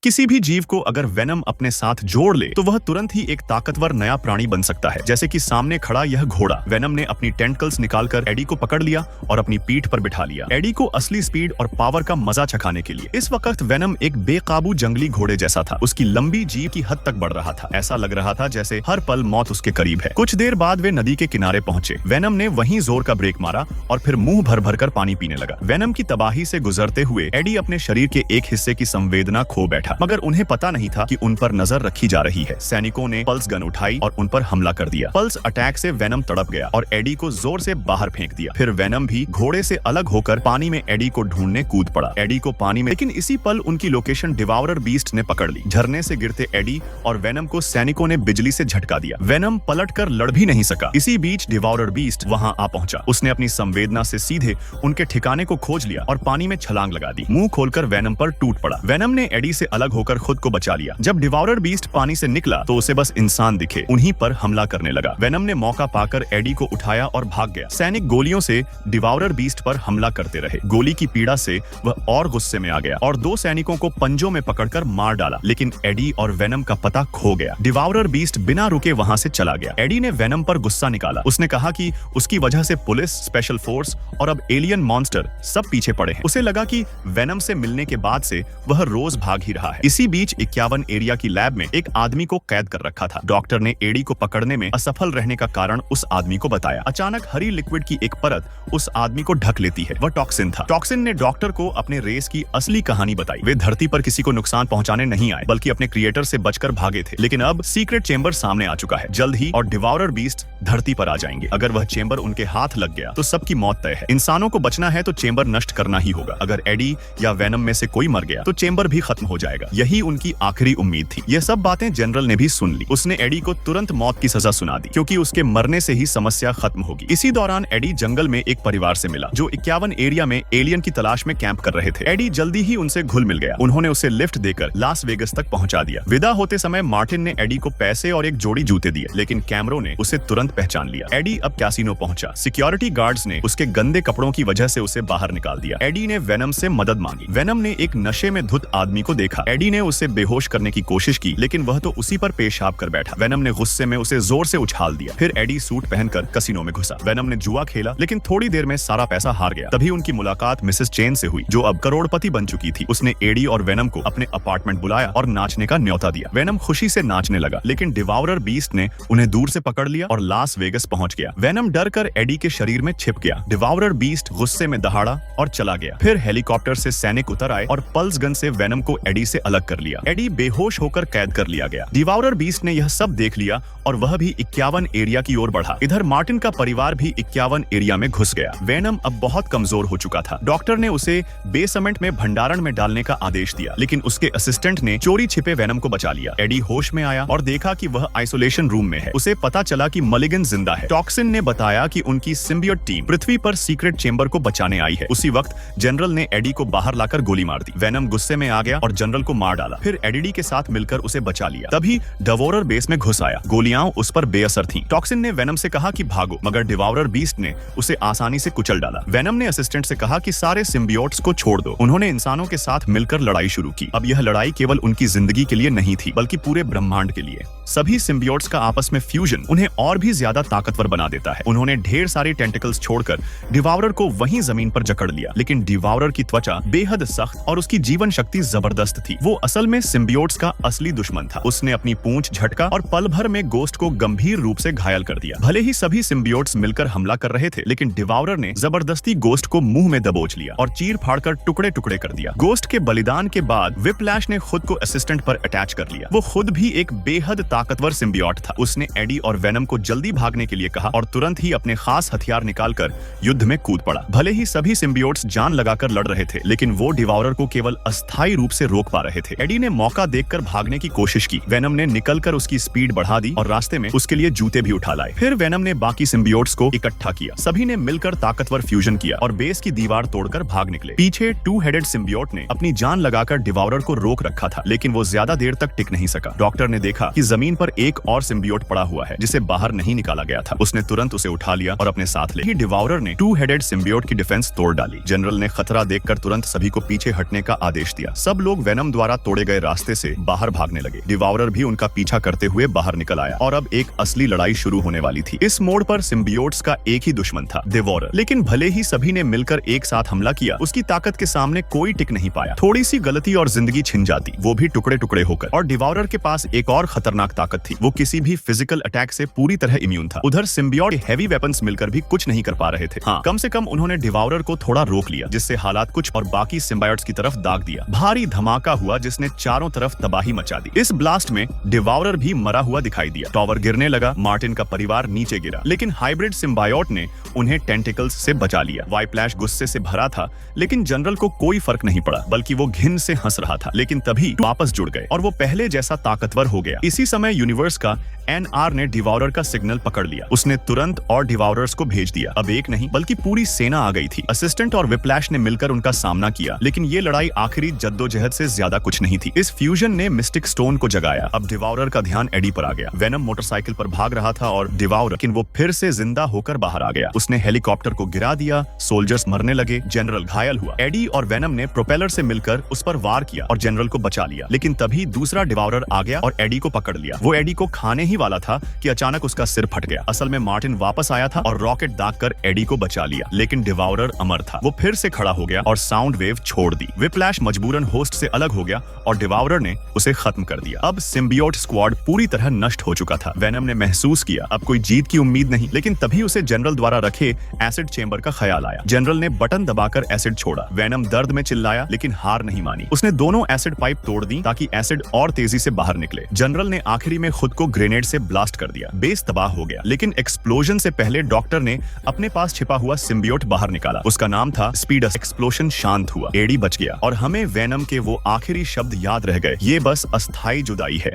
किसी भी जीव को अगर वेनम अपने साथ जोड़ ले तो वह तुरंत ही एक ताकतवर नया प्राणी बन सकता है। जैसे कि सामने खड़ा यह घोड़ा। वेनम ने अपनी टेंटकल्स निकालकर एडी को पकड़ लिया और अपनी पीठ पर बिठा लिया, एडी को असली स्पीड और पावर का मजा चखाने के लिए। इस वक्त वेनम एक बेकाबू जंगली घोड़े जैसा था। उसकी लंबी जीभ की हद तक बढ़ रहा था। ऐसा लग रहा था जैसे हर पल मौत उसके करीब है। कुछ देर बाद वे नदी के किनारे पहुंचे। वेनम ने वहीं जोर का ब्रेक मारा और फिर मुंह भर भर कर पानी पीने लगा। वेनम की तबाही से गुजरते हुए एडी अपने शरीर के एक हिस्से की संवेदना खो बैठा, मगर उन्हें पता नहीं था कि उन पर नजर रखी जा रही है। सैनिकों ने पल्स गन उठाई और उन पर हमला कर दिया। पल्स अटैक से वेनम तड़प गया और एडी को जोर से बाहर फेंक दिया। फिर वेनम भी घोड़े से अलग होकर पानी में एडी को ढूंढने कूद पड़ा। एडी को पानी में, लेकिन इसी पल उनकी लोकेशन डिवाउरर बीस्ट ने पकड़ ली। झरने से गिरते एडी और वेनम को सैनिकों ने बिजली से झटका दिया। वेनम पलटकर लड़ भी नहीं सका। इसी बीच डिवाउरर बीस्ट वहां आ पहुंचा। उसने अपनी संवेदना से सीधे उनके ठिकाने को खोज लिया और पानी में छलांग लगा दी। मुंह खोलकर वेनम पर टूट पड़ा। वेनम ने एडी से अलग होकर खुद को बचा लिया। जब डिवाउरर बीस्ट पानी से निकला तो उसे बस इंसान दिखे, उन्हीं पर हमला करने लगा। वेनम ने मौका पाकर एडी को उठाया और भाग गया। सैनिक गोलियों से डिवाउरर बीस्ट पर हमला करते रहे। गोली की पीड़ा से वह और गुस्से में आ गया और दो सैनिकों को पंजों में पकड़कर मार डाला, लेकिन एडी और वेनम का पता खो गया। डिवाउरर बीस्ट बिना रुके वहां से चला गया। एडी ने वेनम पर गुस्सा निकाला। उसने कहा कि उसकी वजह से पुलिस, स्पेशल फोर्स और अब एलियन मॉन्स्टर सब पीछे पड़े हैं। उसे लगा कि वेनम से मिलने के बाद से वह रोज भाग ही रहा है। इसी बीच 51 एरिया की लैब में एक आदमी को कैद कर रखा था। डॉक्टर ने एडी को पकड़ने में असफल रहने का कारण उस आदमी को बताया। अचानक हरी लिक्विड की एक परत उस आदमी को ढक लेती है। वह टॉक्सिन था। टॉक्सिन ने डॉक्टर को अपने रेस की असली कहानी बताई। वे धरती पर किसी को नुकसान पहुंचाने नहीं आए, बल्कि अपने क्रिएटर से बचकर भागे थे। लेकिन अब सीक्रेट चेंबर सामने आ चुका है। जल्द ही और डिवाउरर बीस्ट धरती पर आ जाएंगे। अगर वह चेंबर उनके हाथ लग गया तो सबकी मौत तय है। इंसानों को बचना है तो चेंबर नष्ट करना ही होगा। अगर एडी या वेनम में से कोई मर गया तो चेंबर भी खत्म हो जाएगा। यही उनकी आखिरी उम्मीद थी। यह सब बातें जनरल ने भी सुन ली। उसने एडी को तुरंत मौत की सजा सुना दी, क्योंकि उसके मरने से ही समस्या खत्म होगी। इसी दौरान एडी जंगल में एक परिवार से मिला जो 51 एरिया में एलियन की तलाश में कैंप कर रहे थे। एडी जल्दी ही उनसे घुल मिल गया। उन्होंने उसे लिफ्ट देकर लास वेगस तक पहुंचा दिया। विदा होते समय मार्टिन ने एडी को पैसे और एक जोड़ी जूते दिए, लेकिन कैमरों ने उसे तुरंत पहचान लिया। एडी अब कैसीनो पहुंचा। सिक्योरिटी गार्ड्स ने उसके गंदे कपड़ों की वजह से उसे बाहर निकाल दिया। एडी ने वेनम से मदद मांगी। वेनम ने एक नशे में धुत आदमी को देखा। एडी ने उसे बेहोश करने की कोशिश की, लेकिन वह तो उसी पर पेशाब कर बैठा। वेनम ने गुस्से में उसे जोर से उछाल दिया। फिर एडी सूट पहनकर कसिनो में घुसा। वेनम ने जुआ खेला, लेकिन थोड़ी देर में सारा पैसा हार गया। तभी उनकी मुलाकात मिसेस चेन से हुई, जो अब करोड़पति बन चुकी थी। उसने एडी और वेनम को अपने अपार्टमेंट बुलाया और नाचने का न्योता दिया। वेनम खुशी से नाचने लगा, लेकिन डिवाउरर बीस्ट ने उन्हें दूर से पकड़ लिया और लास वेगस पहुंच गया। वेनम डर कर एडी के शरीर में छिप गया। डिवाउरर बीस्ट गुस्से में दहाड़ा और चला गया। फिर हेलीकॉप्टर से सैनिक उतर आए और पल्स गन से वेनम को एडी से अलग कर लिया। एडी बेहोश होकर कैद कर लिया गया। डिवाउरर बीस्ट ने यह सब देख लिया और वह भी 51 एरिया की ओर बढ़ा। इधर मार्टिन का परिवार भी 51 एरिया में घुस गया। वेनम अब बहुत कमजोर हो चुका था। डॉक्टर ने उसे बेसमेंट में भंडारण में डालने का आदेश दिया, लेकिन उसके असिस्टेंट ने चोरी छिपे वेनम को बचा लिया। एडी होश में आया और देखा कि वह आइसोलेशन रूम में है। उसे पता चला कि मलिगन जिंदा है। टॉक्सिन ने बताया कि उनकी सिम्बियोट टीम पृथ्वी पर सीक्रेट चेंबर को बचाने आई है। उसी वक्त जनरल ने एडी को बाहर लाकर गोली मार दी। वेनम गुस्से में आ गया और जनरल को मार डाला। फिर एडी के साथ मिलकर उसे बचा लिया। तभी डिवाउरर बेस में घुस आया। गोलियां उस पर बेअसर थीं। टॉक्सिन ने वेनम से कहा कि भागो, मगर डिवाउरर बीस्ट ने उसे आसानी से कुचल डाला। वेनम ने असिस्टेंट से कहा कि सारे सिम्बियोट्स को छोड़ दो। उन्होंने इंसानों के साथ मिलकर लड़ाई शुरू की। अब यह लड़ाई केवल उनकी जिंदगी के लिए नहीं थी, बल्कि पूरे ब्रह्मांड के लिए। सभी सिम्बियोट्स का आपस में फ्यूजन उन्हें और भी ज्यादा ताकतवर बना देता है। उन्होंने ढेर सारी टेंटिकल्स छोड़कर डिवाउरर को वहीं जमीन पर जकड़ लिया, लेकिन डिवाउरर की त्वचा बेहद सख्त और उसकी जीवन शक्ति जबरदस्त थी। वो असल में सिम्बियोट्स का असली दुश्मन था। उसने अपनी पूंछ झटका और पल भर में गोस्ट को गंभीर रूप से घायल कर दिया। भले ही सभी सिम्बियोट्स मिलकर हमला कर रहे थे, लेकिन डिवाउरर ने जबरदस्ती गोस्ट को मुंह में दबोच लिया और चीर फाड़कर टुकड़े टुकड़े कर दिया। गोस्ट के बलिदान के बाद विप्लैश ने खुद को असिस्टेंट पर अटैच कर लिया। वो खुद भी एक बेहद ताकतवर सिम्बियोट था। उसने एडी और वेनम को जल्दी भागने के लिए कहा और तुरंत ही अपने खास हथियार निकालकर युद्ध में कूद पड़ा। भले ही सभी सिम्बियोट्स जान लगाकर लड़ रहे थे, लेकिन वो डिवाउरर को केवल अस्थायी रूप से रोक पा रहे थे। एडी ने मौका देखकर भागने की कोशिश की। वेनम ने निकलकर उसकी स्पीड बढ़ा दी और रास्ते में उसके लिए जूते भी उठा लाए। फिर वेनम ने बाकी सिम्बियोट्स को इकट्ठा किया। सभी ने मिलकर ताकतवर फ्यूजन किया और बेस की दीवार तोड़कर भाग निकले। पीछे टू हेडेड सिम्बियोट ने अपनी जान लगाकर डिवाउरर को रोक रखा था, लेकिन वो ज्यादा देर तक टिक नहीं सका। डॉक्टर ने देखा कि जमीन जमीन पर एक और सिम्बियोट पड़ा हुआ है जिसे बाहर नहीं निकाला गया था। उसने तुरंत उसे उठा लिया और अपने साथ ले। डिवाउरर ने टू हेडेड सिम्बियोट की डिफेंस तोड़ डाली। जनरल ने खतरा देखकर तुरंत सभी को पीछे हटने का आदेश दिया। सब लोग वेनम द्वारा तोड़े गए रास्ते से बाहर भागने लगे। डिवाउरर भी उनका पीछा करते हुए बाहर निकल आया और अब एक असली लड़ाई शुरू होने वाली थी। इस मोड़ पर सिम्बियोट्स का एक ही दुश्मन था, डिवॉरर। लेकिन भले ही सभी ने मिलकर एक साथ हमला किया, उसकी ताकत के सामने कोई टिक नहीं पाया। थोड़ी सी गलती और जिंदगी छिन जाती, वो भी टुकड़े टुकड़े होकर। और डिवॉरर के पास एक और खतरनाक ताकत थी, वो किसी भी फिजिकल अटैक से पूरी तरह इम्यून था। उधर सिम्बियोट हेवी वेपन्स मिलकर भी कुछ नहीं कर पा रहे थे। हाँ, कम से कम उन्होंने डिवॉरर को थोड़ा रोक लिया, जिससे हालात कुछ और बाकी सिम्बायोट्स की तरफ दाग दिया। भारी धमाका हुआ जिसने चारों तरफ तबाही मचा दी। इस ब्लास्ट में डिवॉरर भी मरा हुआ दिखाई दिया। टॉवर गिरने लगा, मार्टिन का परिवार नीचे गिरा, लेकिन हाइब्रिड सिम्बायोट ने उन्हें टेंटिकल्स से बचा लिया। वाइप्लैश गुस्से से भरा था, लेकिन जनरल को कोई फर्क नहीं पड़ा, बल्कि वो घिन से हंस रहा था। लेकिन तभी वापस जुड़ गए और वो पहले जैसा ताकतवर हो गया। इसी समय यूनिवर्स का एनआर ने डिवॉरर का सिग्नल पकड़ लिया। उसने तुरंत और डिवॉरर्स को भेज दिया। अब एक नहीं बल्कि पूरी सेना आ गई थी। असिस्टेंट और विप्लैश ने मिलकर उनका सामना किया, लेकिन ये लड़ाई आखिरी जद्दोजहद से ज्यादा कुछ नहीं थी। इस फ्यूजन ने मिस्टिक स्टोन को जगाया। अब डिवॉरर का ध्यान एडी पर आ गया। वेनम मोटरसाइकिल पर भाग रहा था और डिवॉरर, लेकिन वो फिर से जिंदा होकर बाहर आ गया। उसने हेलीकॉप्टर को गिरा दिया, सोल्जर्स मरने लगे, जनरल घायल हुआ। एडी और वेनम ने प्रोपेलर से मिलकर उस पर वार किया और जनरल को बचा लिया। लेकिन तभी दूसरा डिवॉरर आ गया और एडी को पकड़ लिया। वो एडी को खाने ही वाला था कि अचानक उसका सिर फट गया। असल में मार्टिन वापस आया था और रॉकेट दागकर एडी को बचा लिया। लेकिन डिवॉरर अमर था। वो फिर से खड़ा हो गया और साउंड वेव छोड़ दी। विप्लैश मजबूरन होस्ट से अलग हो गया और डिवॉरर ने उसे खत्म कर दिया। अब सिम्बियोट स्क्वाड पूरी तरह नष्ट हो चुका था। वेनम ने महसूस किया अब कोई जीत की उम्मीद नहीं, लेकिन तभी उसे जनरल द्वारा रखे एसिड चेंबर का ख्याल आया। जनरल ने बटन दबाकर एसिड छोड़ा। वेनम दर्द में चिल्लाया, लेकिन हार नहीं मानी। उसने दोनों एसिड पाइप तोड़ दी ताकि एसिड और तेजी से बाहर निकले। जनरल ने आखिरी में खुद को ग्रेनेड से ब्लास्ट कर दिया। बेस तबाह हो गया, लेकिन एक्सप्लोजन से पहले डॉक्टर ने अपने पास छिपा हुआ सिम्बियोट बाहर निकाला। उसका नाम था स्पीडस। एक्सप्लोजन शांत हुआ, एडी बच गया और हमें वेनम के वो आखिरी शब्द याद रह गए, ये बस अस्थायी जुदाई है।